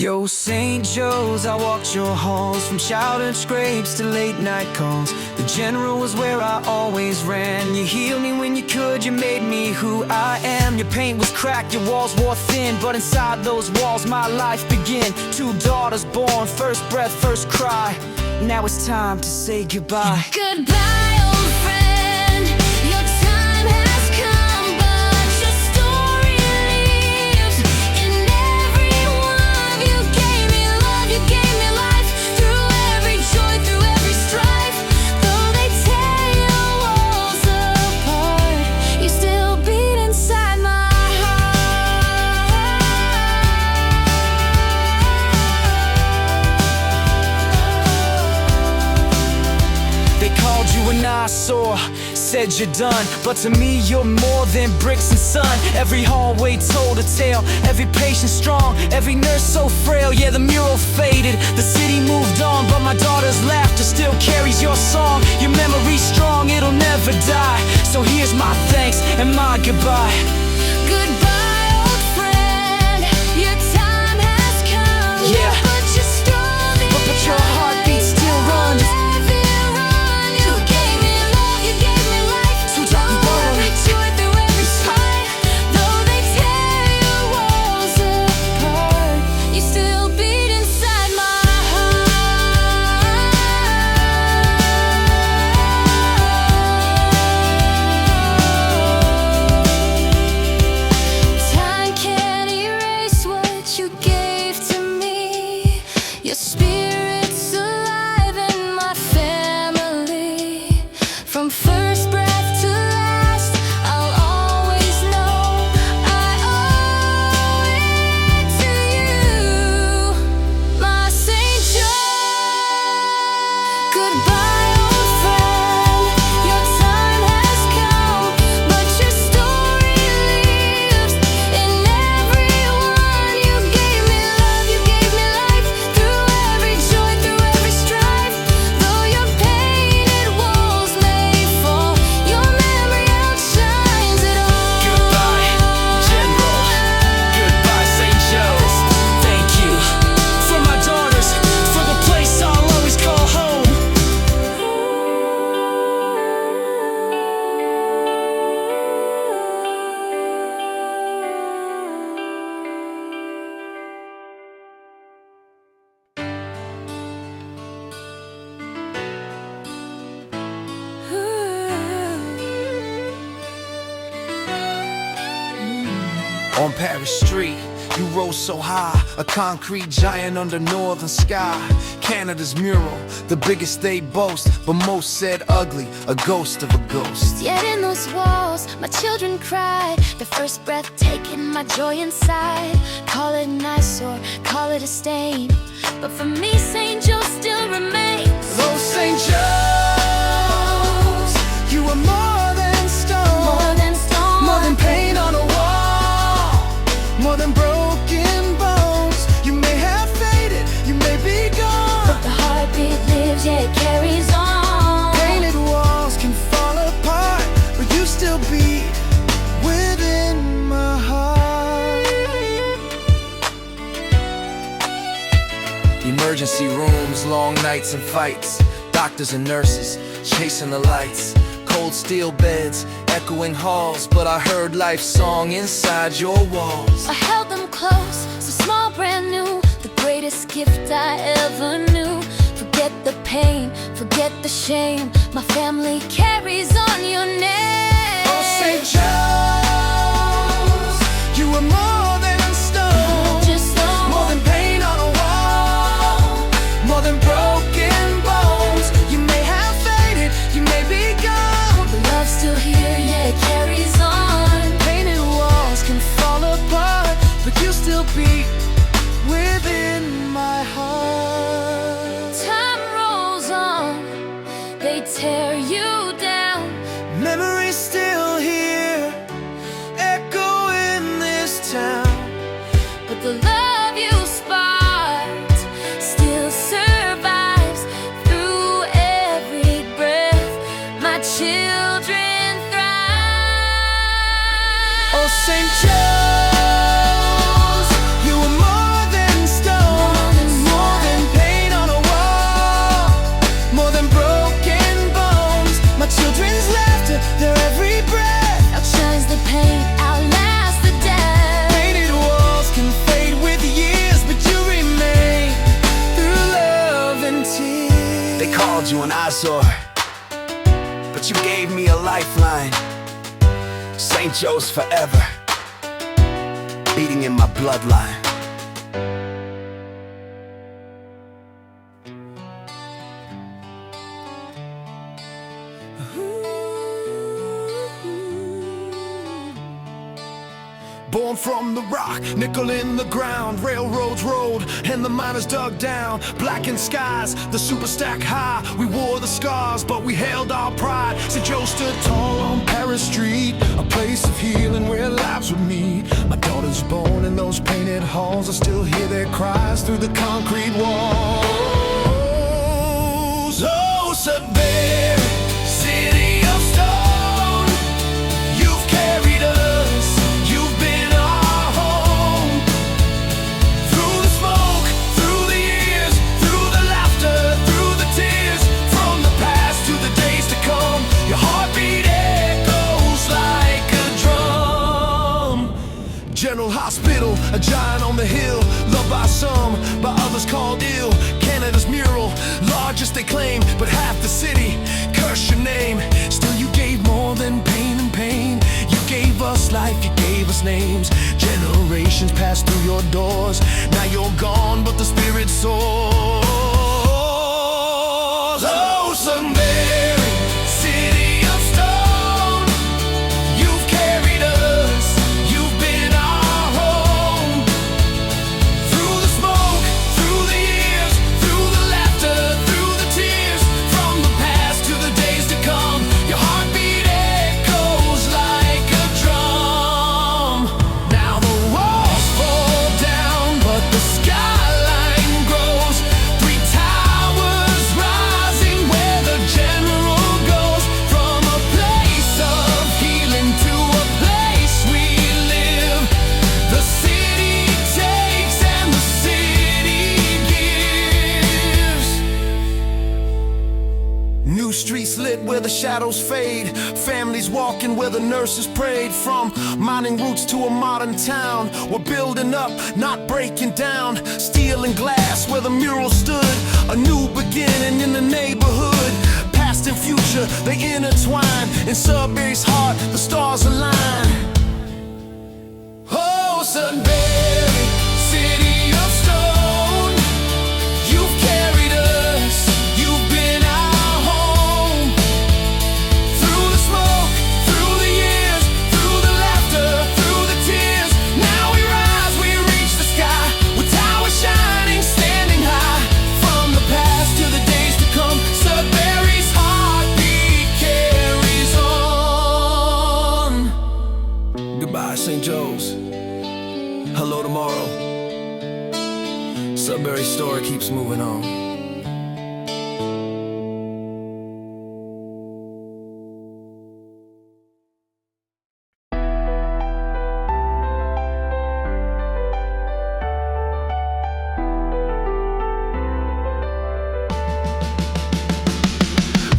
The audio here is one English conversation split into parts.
Yo, St. Joe's, I walked your halls, from childhood scrapes to late night calls. The General was where I always ran. You healed me when you could, you made me who I am. Your paint was cracked, your walls wore thin, but inside those walls my life began. 2 daughters born, first breath, first cry. Now it's time to say goodbye. Goodbye, old friend. Your time has come, but your story lives in every one. You gave me love, you gave me life. Through every joy, through every strife. Though they tear your walls apart, you still beat inside my You an eyesore, said you're done, but to me you're more than bricks and sun. Every hallway told a tale, every patient strong, every nurse so frail. Yeah, the mural faded, the city moved on, but my daughter's laughter still carries your song. Your memory's strong, it'll never die. So here's my thanks and my goodbye. goodbye, old friend. Your time has come. Yeah, but you're strong, but your heartbeat still runs. Your spirit's alive in my family. From first breath to last, I'll always know I owe it to you, my St. Joe. Goodbye, old friend. Your time has come, but your story lives in everyone. You gave me love, you gave me life. Through every joy, through every strife. Though your painted walls may fall, your memory outshines it all. Goodbye, General. Goodbye, St. Joe's. Thank you for my daughters, for the place I'll always call home. On Paris Street, you rose so high, a concrete giant under northern sky. Canada's mural, the biggest they boast, but most said ugly, a ghost of a ghost. Yet in those walls, my children cried, their first breath taking my joy inside. Call it an eyesore, call it a stain, but for me, St. Joe still remains. Oh, St. Joe's, you are more than stone, More than stone, more than paint on a wall, more than broken bones. You may have faded, you may be gone, but the heartbeat lives, yeah, it carries on. painted walls can fall apart, but you still beat within my heart. Emergency rooms, long nights and fights, doctors and nurses chasing the lights. Cold steel beds, echoing halls, but I heard life's song inside your walls. I held them close, so small, brand new, the greatest gift I ever knew. Forget the pain, forget the shame, my family carries on your name. Oh, St. Joe's, you are more than stone, Just stone. more than paint on a wall, more than broken bones. You may have faded, you may be gone, The love's still here, yeah, it carries on. painted walls can fall apart, but you still beat within my heart. Time rolls on, they tear you down. Memories still here, echo in this town. you an eyesore, but you gave me a lifeline. St. Joe's forever, beating in my bloodline. Born from the rock, nickel in the ground, railroads rolled and the miners dug down. Blackened skies, the Superstack high. We wore the scars, but we held our pride. St. Joe stood tall on Paris Street, a place of healing where lives would meet. My daughter's born in those painted halls. I still hear their cries through the concrete walls. Oh, Sudbury, city of stone, you've carried us. General Hospital, a giant on the hill, loved by some, by others called ill. Canada's mural, largest they claim, but half the city curse your name. Still you gave more than pain and pain. You gave us life, you gave us names. Generations passed through your doors. Now you're gone, but the spirit soars. Oh, Sudbury, city of stone, you've carried us. You've been our home. Through the smoke, through the years, through the laughter, through the tears. From the past to the days to come, your heartbeat echoes like a drum. Now the walls fall down, but the skyline grows. Three towers rising where the general goes. From a place of healing to a place we live. The city takes and the city gives. New streets lit where the shadows fade. Families walking where the nurses prayed. From mining roots to a modern town, we're building up, not breaking down. Steel and glass where the mural stood. A new beginning in the neighborhood. Past and future, they intertwine. In Sudbury's heart, the stars align. Oh, Sudbury, city of stone, you've carried us. You've been our home. Through the smoke, through the years, through the laughter, through the tears. Now we rise, we reach the sky, with towers shining, standing high. From the past to the days to come, Sudbury's heartbeat carries on. Goodbye, St. Joe's. Hello tomorrow. Sudbury's story keeps moving on.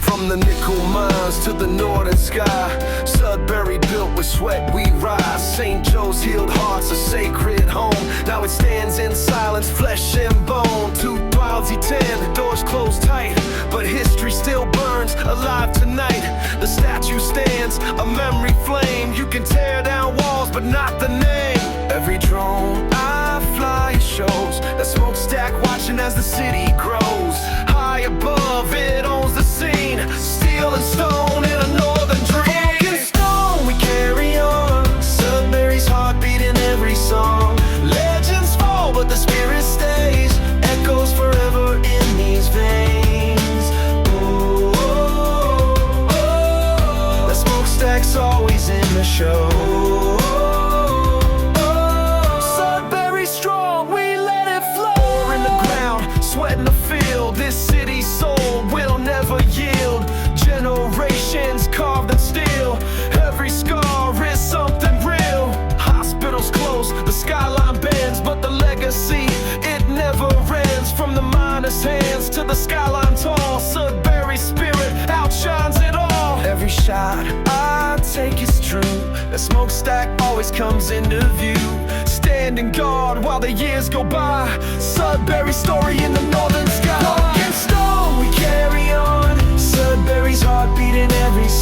From the nickel mines to the northern sky, Sudbury built with sweat we rise. St. Joe's healed hearts, a sacred home. Now it stands in silence, flesh and bone. 2010, doors closed tight, but history still burns alive tonight. The statue stands, a memory flame. You can tear down walls, but not the name. Every drone I fly shows that smokestack watching as the city grows. High above, it owns the scene. Steel and stone in a northern dream. Broken stone, we carry on. Sudbury's heartbeat in every song. Legends fall, but the spirit stays. Echoes forever in these veins. Oh, oh, oh. The smokestack's always in the show. Sudbury's strong, we let it flow. In the ground, sweat in the field. This city's soul will never yield. Generations carved in steel. Every scar is something real. Hospitals close, the skyline bends, but the legacy, it never ends. From the miners' hands to the skyline tall, Sudbury's spirit outshines it all. Every shot I take is true. The smokestack always comes into view. Standing guard while the years go by. Sudbury's story in the northern sky. Broken stone, we carry on.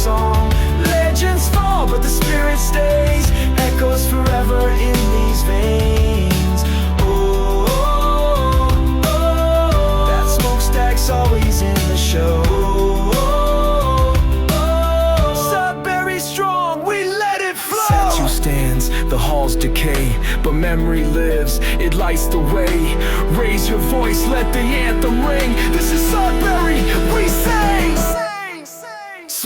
song. Legends fall, but the spirit stays, echoes forever in these veins. Oh, oh, oh, that smokestack's always in the show. Oh, oh, Sudbury strong, we let it flow. Statue stands, the halls decay, but memory lives, it lights the way. Raise your voice, let the anthem ring. This is Sudbury, we sing.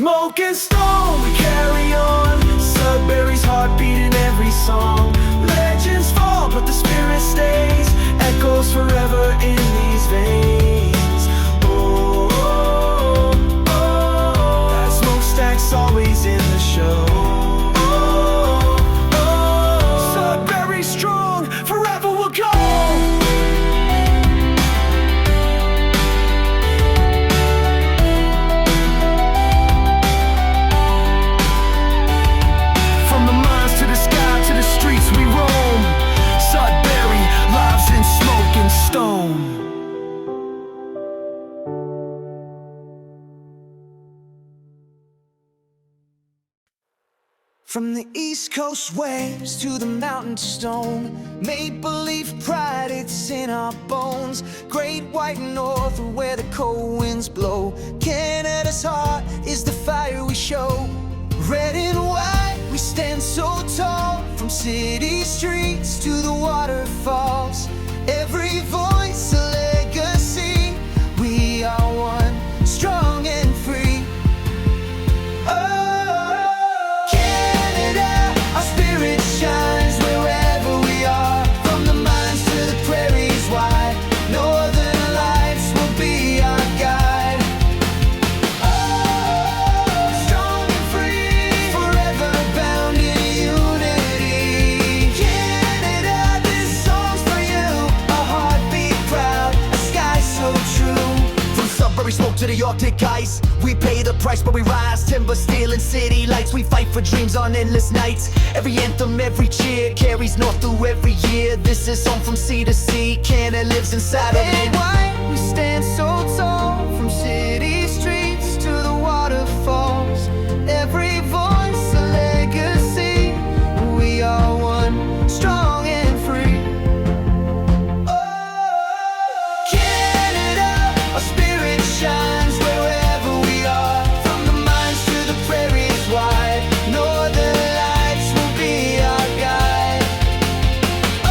Smoke and stone, we carry on. Sudbury's heartbeat in every song. Legends fall, but the spirit stays, echoes forever in these veins. Oh, oh, oh, that smokestack's always in the show. Oh, oh, Sudbury strong, forever we'll go. From the East Coast waves to the mountain stone, make-believe pride, it's in our bones. Great white north where the cold winds blow. Canada's heart is the fire we show. Red and white, we stand so tall. From city streets to the waterfalls, every voice a legacy. We are one, strong and free. Shines wherever we are, from the mines to the prairies wide. Northern lights will be our guide. Oh, strong and free, forever bound in unity. Canada, this song's for you. A heartbeat proud, a sky so true. From Sudbury smoke to the Arctic ice, we pay the price but we rise. Timber, steel and city lights, we fight for dreams on endless nights. Every anthem, every cheer carries north through every year. This is home from sea to sea, Canada lives inside of me. White, we stand so tall, from city streets to the waterfalls. Every voice a legacy. We are one, strong and free. Oh, Canada, our spirit shines wherever we are, from the mines to the prairies wide. Northern lights will be our guide. Oh,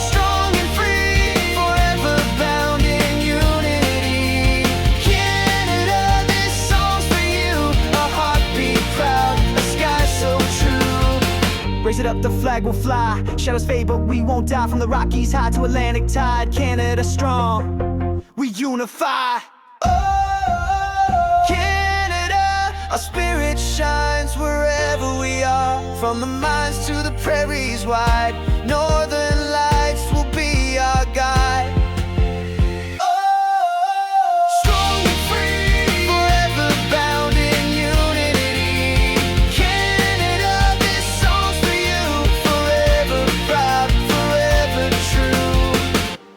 strong and free, forever bound in unity. Canada, this song's for you. A heartbeat proud, a sky so true. Raise it up, the flag will fly. Shadows fade, but we won't die. From the Rockies high to Atlantic tide, Canada strong, we unify. Oh, Canada, our spirit shines wherever we are, from the mines to the prairies wide. Northern lights will be our guide. Oh, strong and free, forever bound in unity. Canada, this song's for you. Forever proud, forever true.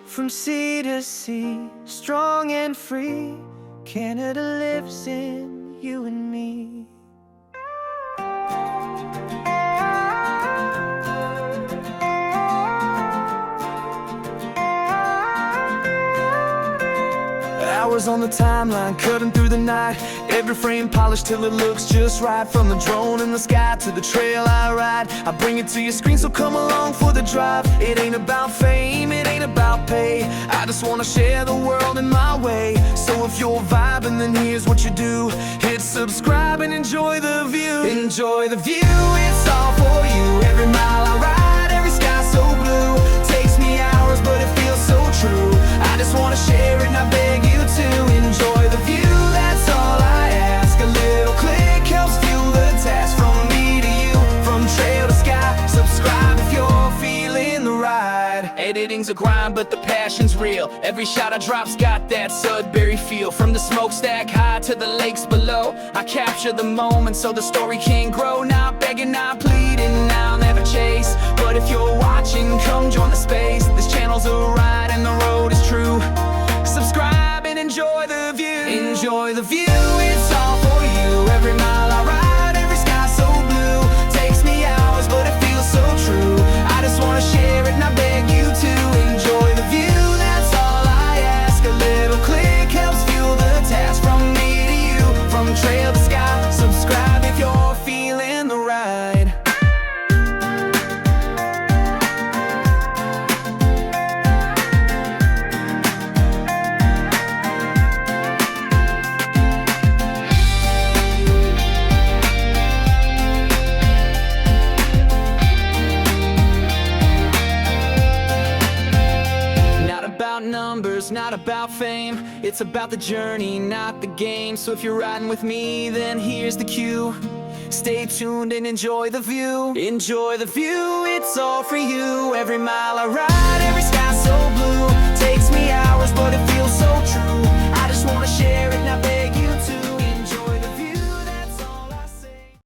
From sea to sea, strong and free, Canada lives in you and me. Hours on the timeline, cutting through the night. Every frame polished till it looks just right. From the drone in the sky to the trail I ride, I bring it to your screen, so come along for the drive. It ain't about fame, it ain't about pay. I just wanna share the world in my way. So if you're vibing, then here's what you do. Hit subscribe and enjoy the view. Enjoy the view, it's all for you. Every mile I ride, every sky so blue. Takes me hours, but it feels so true. I just wanna share it and I beg you to enjoy the view, that's all I ask. A little click helps fuel the task. From me to you, from trail to sky. Subscribe if you're feeling the ride. Editing's a grind, but the passion's real. Every shot I drop's got that Sudbury feel. From the smokestack high to the lakes below, I capture the moment so the story can grow. Not begging, not pleading, I'll never chase. But if you're watching, come join the space. This channel's a ride and the road is true. Subscribe and enjoy the view. Enjoy the view, it's all for you. Every about numbers, not about fame. It's about the journey, not the game. So if you're riding with me, then here's the cue. Stay tuned and enjoy the view. Enjoy the view, it's all for you. Every mile I ride, every sky so blue.